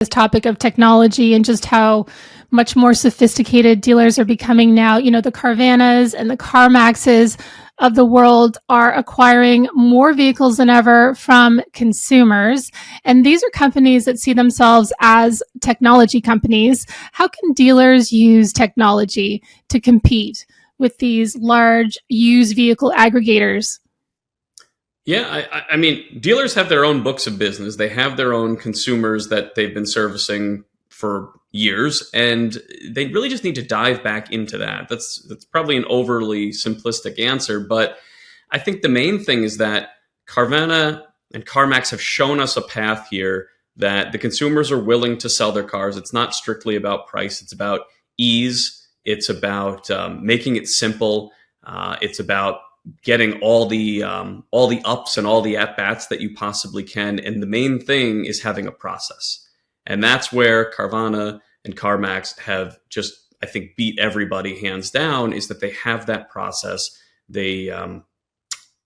this topic of technology and just how much more sophisticated dealers are becoming now. You know, the Carvanas and the CarMaxes of the world are acquiring more vehicles than ever from consumers. And these are companies that see themselves as technology companies. How can dealers use technology to compete with these large used vehicle aggregators? Yeah, I mean, dealers have their own books of business. They have their own consumers that they've been servicing for years, and they really just need to dive back into that. That's probably an overly simplistic answer, but I think the main thing is that Carvana and CarMax have shown us a path here that the consumers are willing to sell their cars. It's not strictly about price. It's about ease. It's about making it simple. It's about getting all the ups and all the at bats that you possibly can. And the main thing is having a process. And that's where Carvana and CarMax have just, I think, beat everybody hands down, is that they have that process. They, and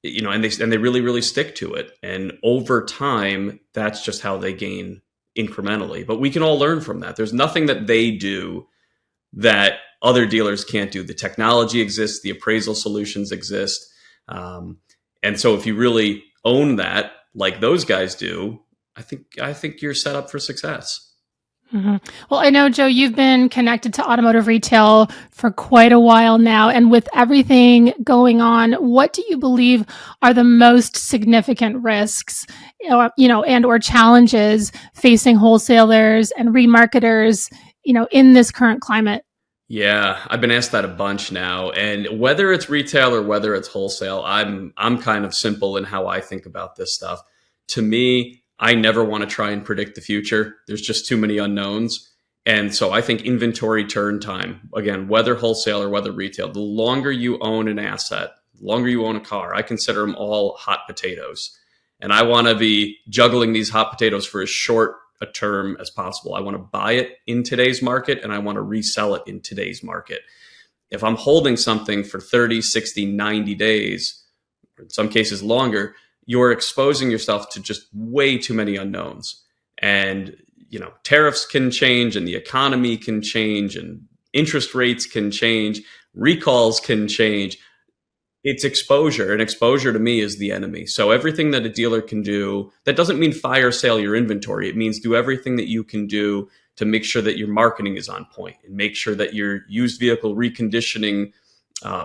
they really, really stick to it. And over time, that's just how they gain incrementally. But we can all learn from that. There's nothing that they do that other dealers can't do. The technology exists, the appraisal solutions exist. And so if you really own that, like those guys do, I think you're set up for success. Mm-hmm. Well, I know, Joe, you've been connected to automotive retail for quite a while now. And with everything going on, what do you believe are the most significant risks, and or challenges facing wholesalers and remarketers, in this current climate? Yeah, I've been asked that a bunch now, and whether it's retail or whether it's wholesale, I'm kind of simple in how I think about this stuff. To me, I never want to try and predict the future. There's just too many unknowns. And so I think inventory turn time, again, whether wholesale or whether retail, the longer you own an asset, the longer you own a car, I consider them all hot potatoes. And I want to be juggling these hot potatoes for as short a term as possible. I want to buy it in today's market and I want to resell it in today's market. If I'm holding something for 30, 60, 90 days, or in some cases longer, you're exposing yourself to just way too many unknowns. And, tariffs can change and the economy can change and interest rates can change, recalls can change. It's exposure, and exposure to me is the enemy. So everything that a dealer can do, that doesn't mean fire sale your inventory. It means do everything that you can do to make sure that your marketing is on point and make sure that your used vehicle reconditioning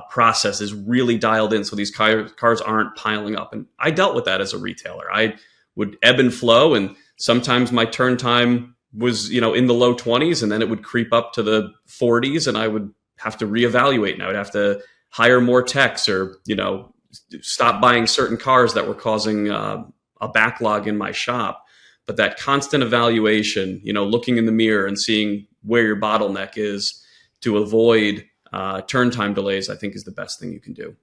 process is really dialed in so these cars aren't piling up. And I dealt with that as a retailer. I would ebb and flow, and sometimes my turn time was, in the low 20s, and then it would creep up to the 40s, and I would have to reevaluate, and I would have to hire more techs or, stop buying certain cars that were causing a backlog in my shop. But that constant evaluation, looking in the mirror and seeing where your bottleneck is to avoid turn time delays, I think is the best thing you can do.